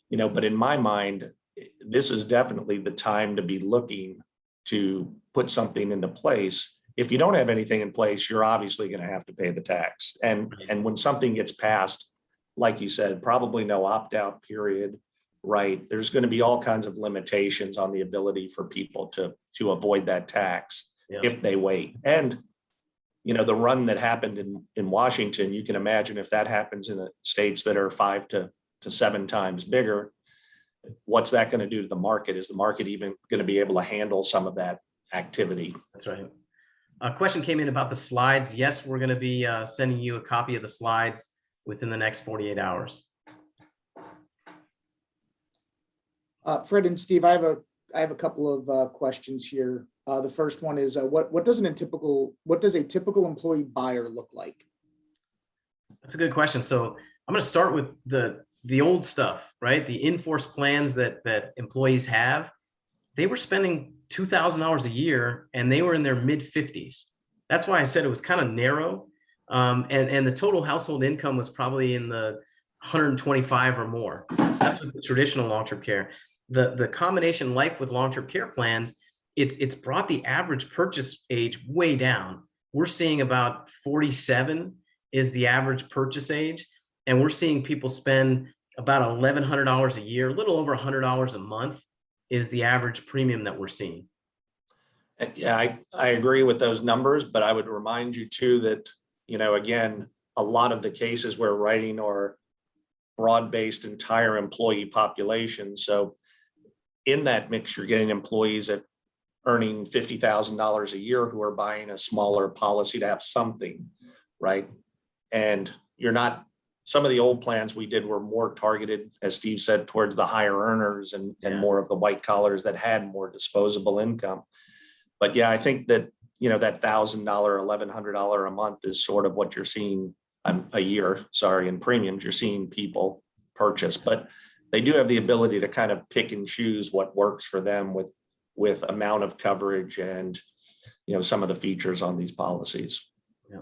you know, but in my mind, this is definitely the time to be looking to put something into place. If you don't have anything in place, you're obviously going to have to pay the tax. And when something gets passed, like you said, probably no opt-out period, right? There's going to be all kinds of limitations on the ability for people to avoid that tax if they wait. And, you know, the run that happened in Washington, you can imagine if that happens in the states that are 5 to 7 times bigger, what's that going to do to the market? Is the market even going to be able to handle some of that activity? That's right. A question came in about the slides. Yes, we're going to be sending you a copy of the slides within the next 48 hours. Fred and Steve, I have a couple of questions here. The first one is what does a typical employee buyer look like? That's a good question. So I'm going to start with the old stuff, right? The in-force plans that employees have. They were spending $2,000 a year and they were in their mid 50s. That's why I said it was kind of narrow. And the total household income was probably in the 125 or more. That's with the traditional long-term care. The combination life with long-term care plans, it's brought the average purchase age way down. We're seeing about 47 is the average purchase age. And we're seeing people spend about $1,100 a year, a little over $100 a month is the average premium that we're seeing. Yeah, I agree with those numbers, but I would remind you too that, you know, again, a lot of the cases we're writing are broad-based entire employee population. So in that mix, you're getting employees at earning $50,000 a year who are buying a smaller policy to have something, right? And you're not, some of the old plans we did were more targeted, as Steve said, towards the higher earners and more of the white collars that had more disposable income. But yeah, I think that, you know, that $1,000, $1,100 a month is sort of what you're seeing a year, in premiums, you're seeing people purchase, but they do have the ability to kind of pick and choose what works for them with amount of coverage and, you know, some of the features on these policies. Yeah.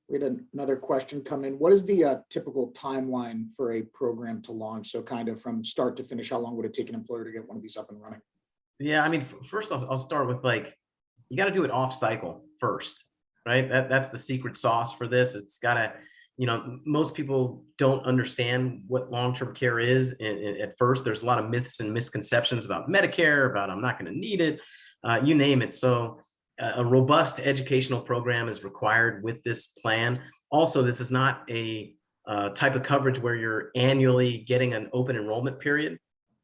We had another question come in. What is the typical timeline for a program to launch? So kind of from start to finish, how long would it take an employer to get one of these up and running? Yeah, I mean, first I'll start with like, you got to do it off cycle first, right? That's the secret sauce for this. It's got to, you know, most people don't understand what long-term care is. And at first, there's a lot of myths and misconceptions about Medicare, about I'm not going to need it, you name it. So a robust educational program is required with this plan. Also, this is not a type of coverage where you're annually getting an open enrollment period.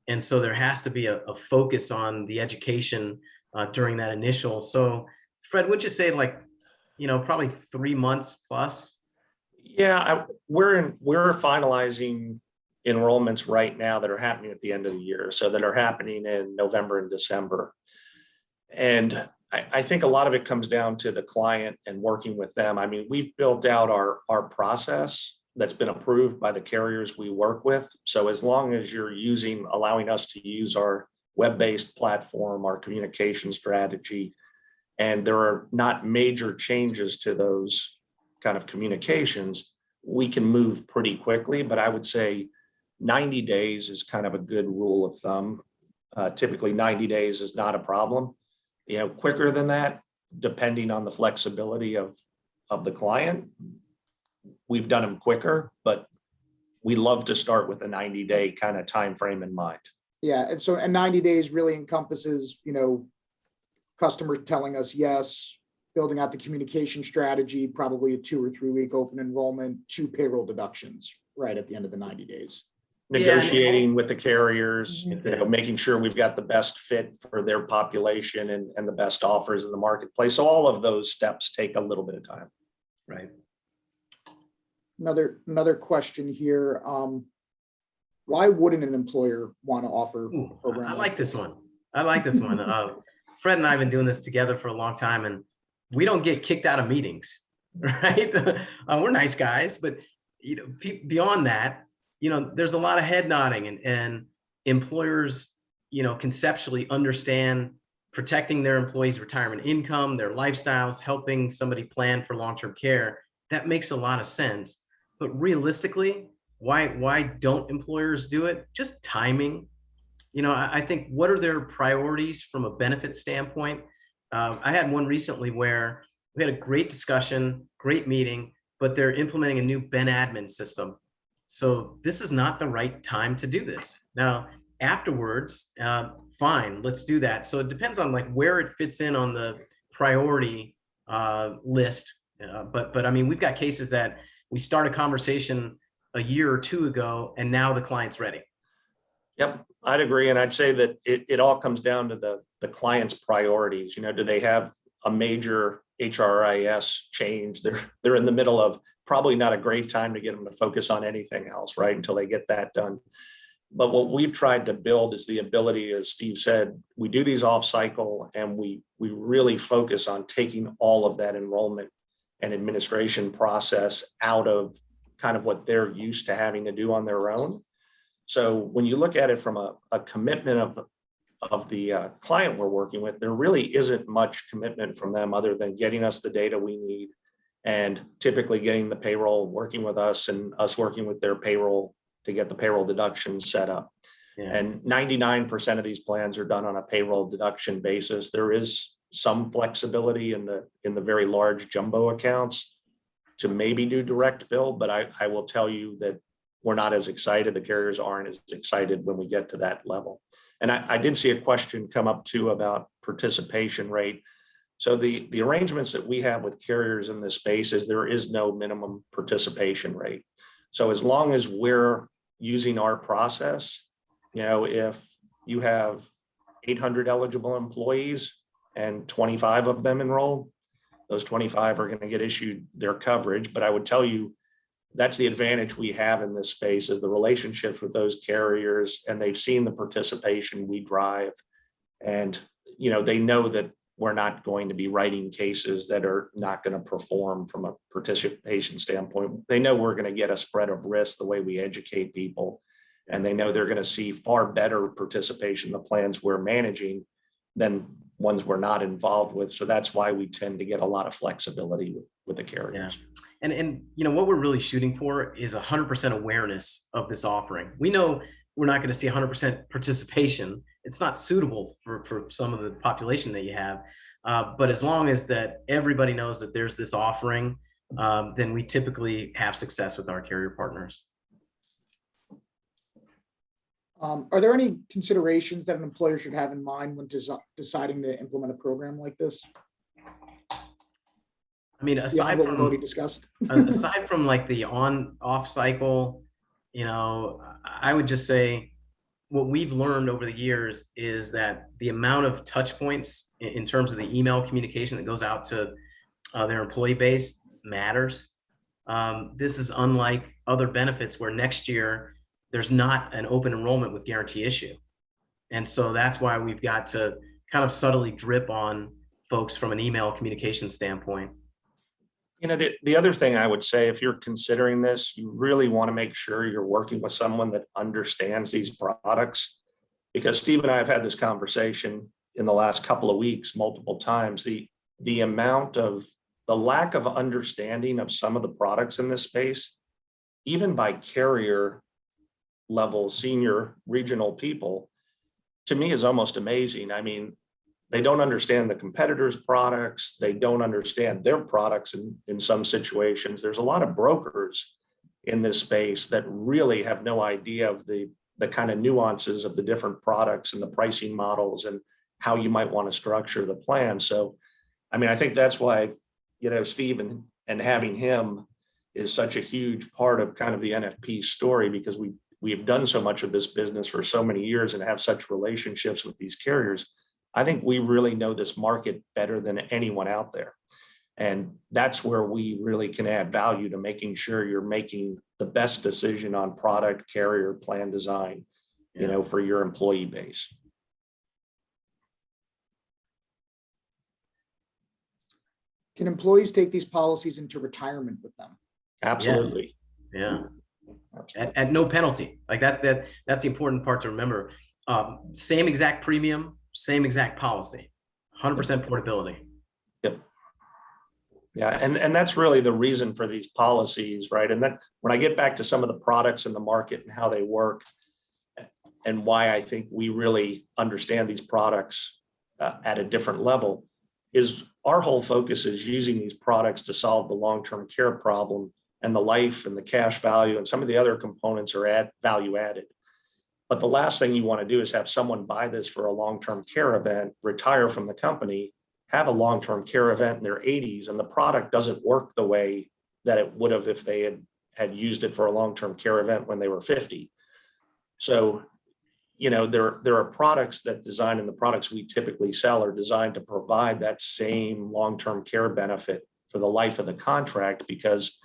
And so there has to be a focus on the education during that initial. So Fred, would you say like, you know, probably 3 months plus? Yeah, we're finalizing enrollments right now that are happening at the end of the year. So that are happening in November and December. And I think a lot of it comes down to the client and working with them. I mean, we've built out our process that's been approved by the carriers we work with. So as long as you're allowing us to use our web-based platform, our communication strategy, and there are not major changes to those kind of communications, we can move pretty quickly. But I would say 90 days is kind of a good rule of thumb. Typically 90 days is not a problem. Quicker than that, depending on the flexibility of the client, we've done them quicker, but we love to start with a 90-day kind of time frame in mind. Yeah, and 90 days really encompasses, customers telling us yes, building out the communication strategy, probably a 2 or 3 week open enrollment, 2 payroll deductions right at the end of the 90 days. Negotiating with the carriers, Mhm. making sure we've got the best fit for their population and the best offers in the marketplace. So all of those steps take a little bit of time. Right. Another question here. Why wouldn't an employer want to offer a Ooh, program? I like this one. Fred and I have been doing this together for a long time, and we don't get kicked out of meetings, right? We're nice guys, but beyond that, there's a lot of head nodding, and employers, conceptually understand protecting their employees' retirement income, their lifestyles, helping somebody plan for long-term care. That makes a lot of sense. But realistically, why don't employers do it? Just timing. I think, what are their priorities from a benefit standpoint? I had one recently where we had a great discussion, great meeting, but they're implementing a new Ben admin system. So this is not the right time to do this. Now, afterwards, fine, let's do that. So it depends on where it fits in on the priority list. But I mean, we've got cases that we start a conversation a year or two ago, and now the client's ready. Yep, I'd agree. And I'd say that it all comes down to the client's priorities. Do they have a major HRIS change? They're in the middle of probably not a great time to get them to focus on anything else, right? Until they get that done. But what we've tried to build is the ability, as Steve said, we do these off cycle, and we really focus on taking all of that enrollment and administration process out of kind of what they're used to having to do on their own. So when you look at it from a commitment of the client we're working with, there really isn't much commitment from them other than getting us the data we need, and typically getting the payroll, working with us, and us working with their payroll to get the payroll deductions set up. Yeah. And 99% of these plans are done on a payroll deduction basis. There is some flexibility in the very large jumbo accounts to maybe do direct bill, but I will tell you that we're not as excited. The carriers aren't as excited when we get to that level. And I did see a question come up too about participation rate. So the arrangements that we have with carriers in this space is there is no minimum participation rate. So as long as we're using our process, if you have 800 eligible employees and 25 of them enroll, those 25 are going to get issued their coverage. But I would tell you, that's the advantage we have in this space, is the relationships with those carriers, and they've seen the participation we drive. And, they know that we're not going to be writing cases that are not going to perform from a participation standpoint. They know we're going to get a spread of risk the way we educate people, and they know they're going to see far better participation in the plans we're managing than ones we're not involved with. So that's why we tend to get a lot of flexibility with the carriers. Yeah. And what we're really shooting for is 100% awareness of this offering. We know we're not going to see 100% participation. It's not suitable for some of the population that you have. But as long as that everybody knows that there's this offering, then we typically have success with our carrier partners. Are there any considerations that an employer should have in mind when deciding to implement a program like this? I mean, aside from what we've already discussed, aside from the on-off cycle, I would just say what we've learned over the years is that the amount of touch points in terms of the email communication that goes out to their employee base matters. This is unlike other benefits where next year there's not an open enrollment with guarantee issue. And so that's why we've got to kind of subtly drip on folks from an email communication standpoint. The other thing I would say, if you're considering this, you really want to make sure you're working with someone that understands these products, because Steve and I have had this conversation in the last couple of weeks multiple times. The the lack of understanding of some of the products in this space, even by carrier level, senior regional people, to me is almost amazing. I mean, they don't understand the competitors' products. They don't understand their products in some situations. There's a lot of brokers in this space that really have no idea of the kind of nuances of the different products and the pricing models and how you might want to structure the plan. So, I mean, I think that's why, Steve and having him is such a huge part of kind of the NFP story, because we've done so much of this business for so many years and have such relationships with these carriers. I think we really know this market better than anyone out there. And that's where we really can add value to making sure you're making the best decision on product, carrier, plan design, for your employee base. Can employees take these policies into retirement with them? Absolutely. Yeah. At no penalty. Like that's the important part to remember. Same exact premium, same exact policy, 100% portability. Yep. Yeah, and that's really the reason for these policies, right? And then when I get back to some of the products in the market and how they work, and why I think we really understand these products at a different level, is our whole focus is using these products to solve the long-term care problem, and the life and the cash value and some of the other components are value added. But the last thing you want to do is have someone buy this for a long-term care event, retire from the company, have a long-term care event in their 80s, and the product doesn't work the way that it would have if they had used it for a long-term care event when they were 50. So, there are products that design, and the products we typically sell are designed to provide that same long-term care benefit for the life of the contract, because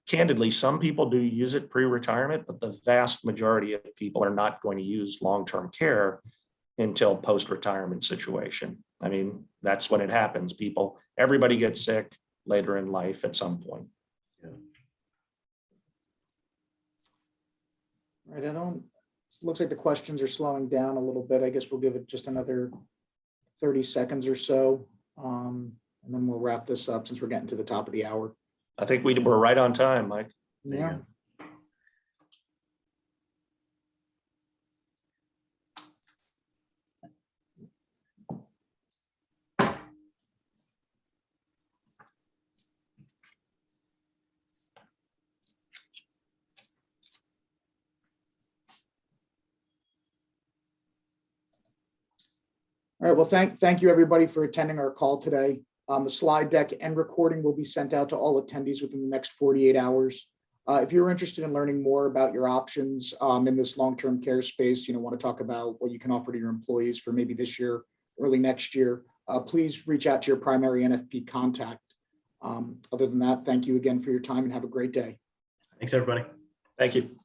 candidly, some people do use it pre-retirement, but the vast majority of people are not going to use long-term care until post-retirement situation. I mean, that's when it happens. Everybody gets sick later in life at some point. Yeah. Right. It looks like the questions are slowing down a little bit. I guess we'll give it just another 30 seconds or so. And then we'll wrap this up since we're getting to the top of the hour. I think we were right on time, Mike. Yeah. All right. Well, thank you everybody for attending our call today. The slide deck and recording will be sent out to all attendees within the next 48 hours. If you're interested in learning more about your options in this long-term care space, want to talk about what you can offer to your employees for maybe this year, early next year, please reach out to your primary NFP contact. Other than that, thank you again for your time and have a great day. Thanks, everybody. Thank you.